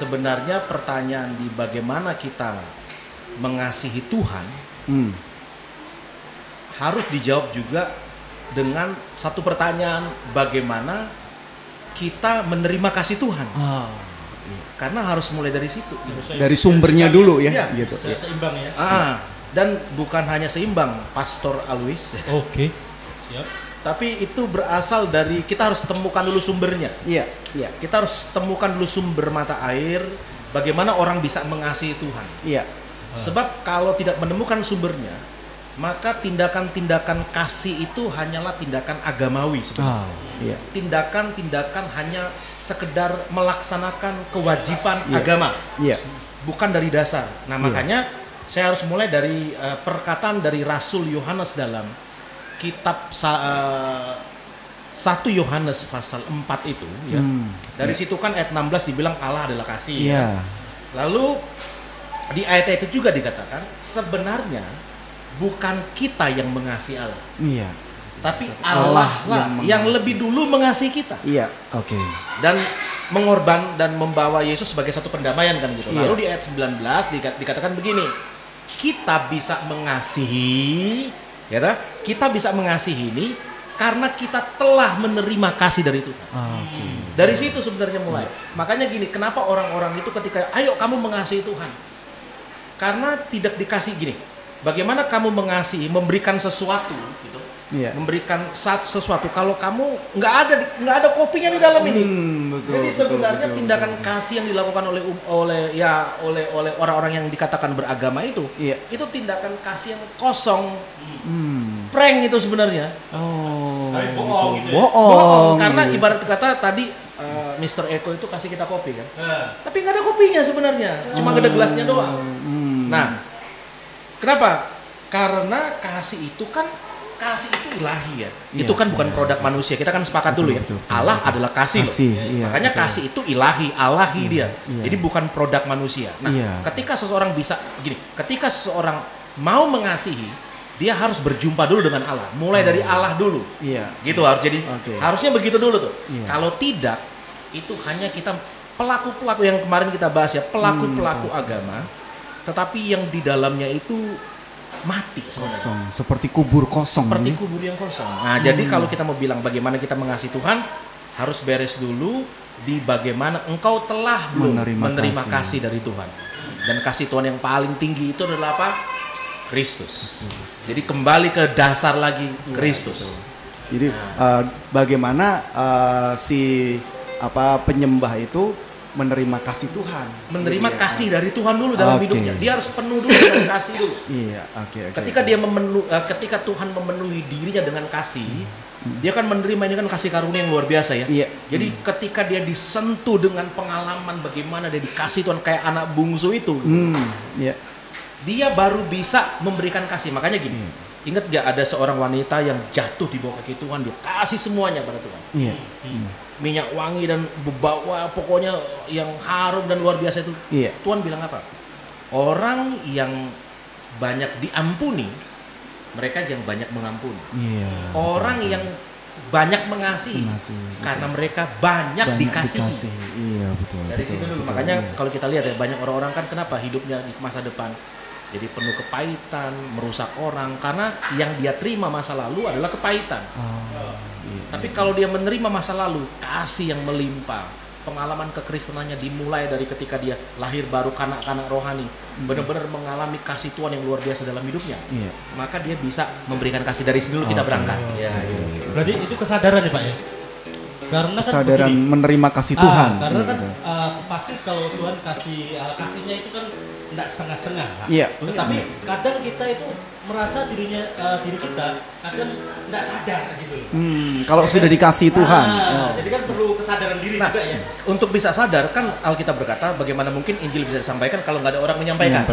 sebenarnya pertanyaan di bagaimana kita mengasihi Tuhan harus dijawab juga dengan satu pertanyaan, bagaimana kita menerima kasih Tuhan. Karena harus mulai dari situ gitu. Dari sumbernya dulu ya, gitu. Seimbang ya. Dan bukan hanya seimbang, Pastor Alois. Oke. Siap. Tapi itu berasal dari kita harus temukan dulu sumbernya. Iya. Kita harus temukan dulu sumber mata air, bagaimana orang bisa mengasihi Tuhan. Iya. Sebab kalau tidak menemukan sumbernya, maka tindakan-tindakan kasih itu hanyalah tindakan agamawi sebenarnya. Tindakan-tindakan hanya sekedar melaksanakan kewajiban agama. Bukan dari dasar. Nah, makanya saya harus mulai dari perkataan dari Rasul Yohanes dalam kitab 1 Yohanes pasal 4 itu ya. Dari situ kan ayat 16 dibilang Allah adalah kasih. Ya. Lalu di ayat itu juga dikatakan sebenarnya bukan kita yang mengasihi Allah. Tapi Allah lah yang lebih dulu mengasihi kita. Dan mengorban dan membawa Yesus sebagai satu pendamaian kan gitu. Lalu di ayat 19 dikatakan begini. Kita bisa mengasihi, ya, kita bisa mengasihi ini karena kita telah menerima kasih dari Tuhan. Dari situ sebenarnya mulai. Makanya gini, kenapa orang-orang itu ketika ayo kamu mengasihi Tuhan? Karena tidak dikasih gini. Bagaimana kamu mengasihi, memberikan sesuatu gitu. Memberikan sesuatu kalau kamu nggak ada kopinya di dalam ini. Jadi sebenarnya tindakan kasih yang dilakukan oleh orang-orang yang dikatakan beragama itu tindakan kasih yang kosong, prank itu sebenarnya. Bohong gitu. Bohong. Karena ibarat kata tadi Mr. Eko itu kasih kita kopi kan, tapi nggak ada kopinya sebenarnya, cuma ada gelasnya doang. Nah, kenapa? Karena kasih itu ilahi ya. Itu kan bukan produk manusia. Kita kan sepakat dulu ya. Allah adalah kasih. Makanya kasih itu ilahi dia. Jadi bukan produk manusia. Nah, ketika seseorang ketika seseorang mau mengasihi, dia harus berjumpa dulu dengan Allah. Mulai dari Allah dulu. Gitu harus. Jadi harusnya begitu dulu tuh. Kalau tidak, itu hanya kita pelaku-pelaku yang kemarin kita bahas ya, pelaku-pelaku agama, tetapi yang di dalamnya itu mati kosong, seperti kubur kosong. Seperti kubur yang kosong. Nah, jadi kalau kita mau bilang bagaimana kita mengasihi Tuhan, harus beres dulu di bagaimana engkau telah menerima kasih dari Tuhan. Dan kasih Tuhan yang paling tinggi itu adalah apa? Kristus. Jadi kembali ke dasar lagi, Kristus. Jadi bagaimana si penyembah itu menerima kasih Tuhan, menerima kasih dari Tuhan dulu dalam hidupnya. Dia harus penuh dulu dengan kasih dulu. Ketika Tuhan memenuhi dirinya dengan kasih, dia kan menerima ini kan kasih karunia yang luar biasa ya. Jadi ketika dia disentuh dengan pengalaman bagaimana dia dikasih Tuhan kayak anak bungsu itu, dia baru bisa memberikan kasih. Makanya gini, ingat gak ada seorang wanita yang jatuh di bawah kaki Tuhan, dia kasih semuanya pada Tuhan. Minyak wangi dan bebawa, pokoknya yang harum dan luar biasa itu. Tuhan bilang apa? Orang yang banyak diampuni, mereka yang banyak mengampuni. Orang yang banyak mengasihi, karena mereka banyak dikasihi. Dari situ dulu. Makanya kalau kita lihat ya, banyak orang-orang kan kenapa hidupnya di masa depan jadi penuh kepahitan, merusak orang, karena yang dia terima masa lalu adalah kepahitan. Tapi kalau dia menerima masa lalu, kasih yang melimpah, pengalaman kekristenannya dimulai dari ketika dia lahir baru kanak-kanak rohani, benar-benar mengalami kasih Tuhan yang luar biasa dalam hidupnya, maka dia bisa memberikan kasih. Dari sini dulu kita berangkat. Berarti itu kesadaran ya Pak ya? Karena kesadaran kan menerima kasih Tuhan. Karena kan pasti kalau Tuhan kasihnya itu kan tidak setengah-setengah. Tetapi kadang kita itu merasa diri kita kadang tidak sadar gitu. Kalau sudah dikasih Tuhan. Jadi kan perlu kesadaran diri juga ya. Untuk bisa sadar kan Alkitab berkata bagaimana mungkin Injil bisa disampaikan kalau nggak ada orang menyampaikan.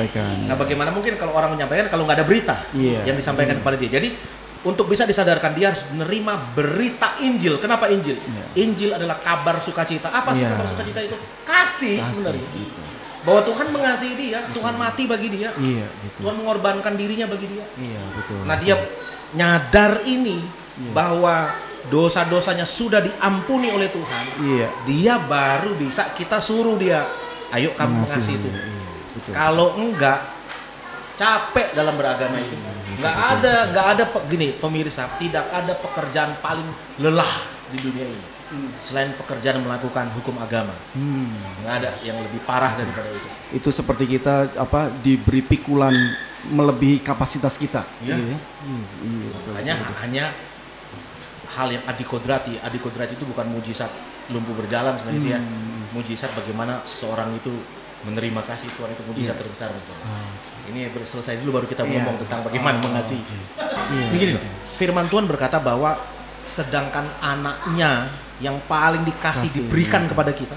Nah, bagaimana mungkin kalau orang menyampaikan kalau nggak ada berita yang disampaikan kepada dia. Jadi untuk bisa disadarkan dia harus menerima berita Injil. Kenapa Injil? Injil adalah kabar sukacita. Apa sih kabar sukacita itu? Kasih sebenarnya. Bahwa Tuhan mengasihi dia, Tuhan mati bagi dia, Tuhan mengorbankan dirinya bagi dia. Nah, dia nyadar ini bahwa dosa-dosanya sudah diampuni oleh Tuhan. Dia baru bisa kita suruh dia Ayo kamu mengasihi itu. Kalau enggak, capek dalam beragama itu. Nggak ada gini pemirsa, tidak ada pekerjaan paling lelah di dunia ini selain pekerjaan melakukan hukum agama. Nggak ada yang lebih parah daripada itu. Itu seperti kita diberi pikulan melebihi kapasitas kita. Ya. Iya. Makanya hanya hal yang adikodrati itu bukan mujizat lumpuh berjalan sebenarnya ya. Mujizat bagaimana seseorang itu menerima kasih Tuhan, itu mujizat terbesar. Ini selesai dulu baru kita ngomong tentang bagaimana mengasihi. Begini, firman Tuhan berkata bahwa sedangkan anaknya yang paling dikasih diberikan kepada kita,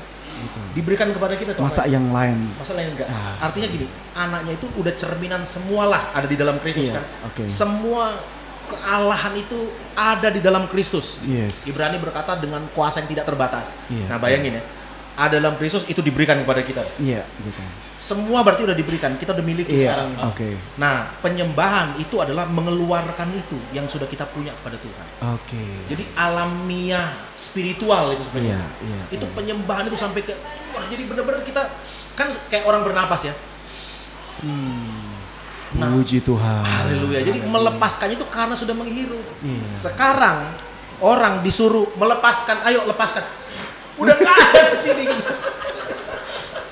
diberikan kepada kita. Masa yang lain enggak. Artinya gini, anaknya itu udah cerminan semualah ada di dalam Kristus kan. Semua kealahan itu ada di dalam Kristus. Ibrani berkata dengan kuasa yang tidak terbatas. Nah bayangin ya, ada dalam Kristus itu diberikan kepada kita. Gitu. Semua berarti udah diberikan, kita udah miliki sekarang. Nah, penyembahan itu adalah mengeluarkan itu yang sudah kita punya kepada Tuhan. Jadi alamiah spiritual itu sebenarnya. Itu penyembahan itu sampai ke jadi benar-benar kita kan kayak orang bernapas ya. Puji Tuhan. Haleluya. Jadi melepaskannya itu karena sudah menghirup. Sekarang orang disuruh melepaskan, ayo lepaskan. Udah nggak ada di sini gitu.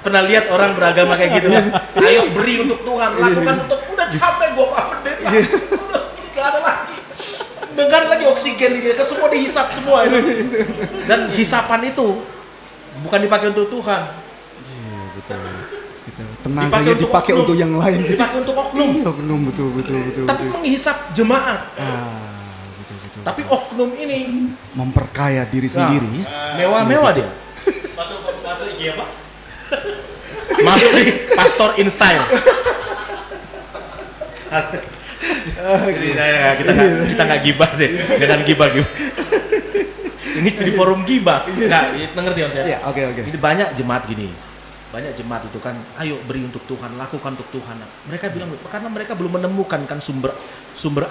Pernah lihat orang beragama kayak gitu kan? Ayo beri untuk Tuhan, lakukan untuk, udah capek gue Pak Pendeta. Udah nggak ada lagi. Udah nggak ada lagi oksigen di dia, semua dihisap semua itu. Dan hisapan itu bukan dipakai untuk Tuhan. Tenaganya dipakai untuk yang lain. Dipakai untuk oknum. Oknum betul. Tapi menghisap jemaat. Tapi oknum ini memperkaya diri sendiri. Mewah-mewah dia. Masuk IG apa? Masuk di Pastor in Style. Kita nggak gibah deh, jangan gibah. Ini jadi forum gibah. Nggak, ngerti mas ya? Oke. Ini banyak jemaat gini. Banyak jemaat itu kan, ayo beri untuk Tuhan, lakukan untuk Tuhan. Mereka bilang karena mereka belum menemukan kan sumber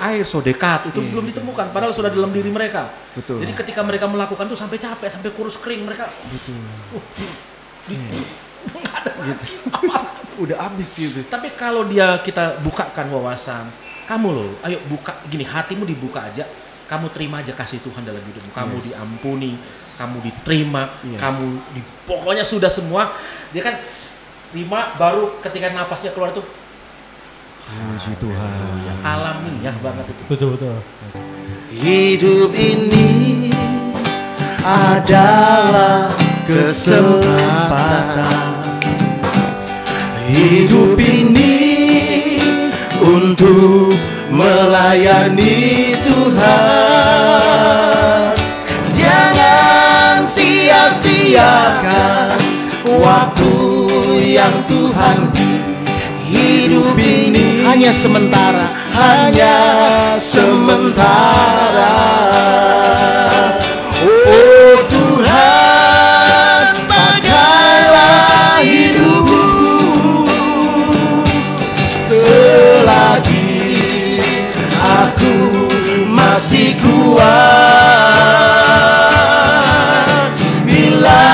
air sodekat itu belum ditemukan, padahal sudah dalam diri mereka. Betul. Jadi ketika mereka melakukan tuh sampai capek, sampai kurus kering mereka. Betul. Nggak ada lagi udah habis gitu. Tapi kalau kita bukakan wawasan, kamu loh, ayo buka gini, hatimu dibuka aja, kamu terima aja kasih Tuhan dalam hidupmu, kamu diampuni, kamu diterima, kamu pokoknya sudah semua, dia kan terima, baru ketika napasnya keluar tuh, puji Tuhan, alamiah banget itu. Betul. Hidup ini adalah kesempatan. Hidup ini untuk melayani Tuhan. Jangan sia-siakan waktu yang Tuhan beri. Hidup ini hanya sementara, Oh Tuhan, pakailah hidupku selagi aku masih kuat. Bila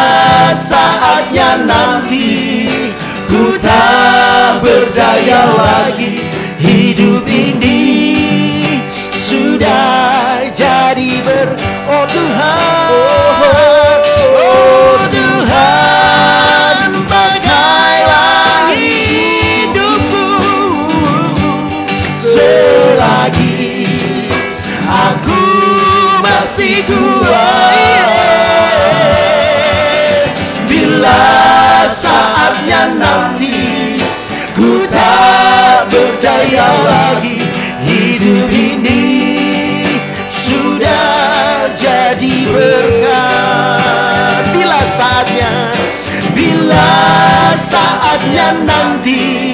saatnya nanti ku tak berdaya lagi, hidup ini sudah jadi oh Tuhan, pakailah hidupku selagi aku masih kuat. Bila saatnya nanti ku tak berdaya lagi, hidup ini sudah jadi berkat. Bila saatnya nanti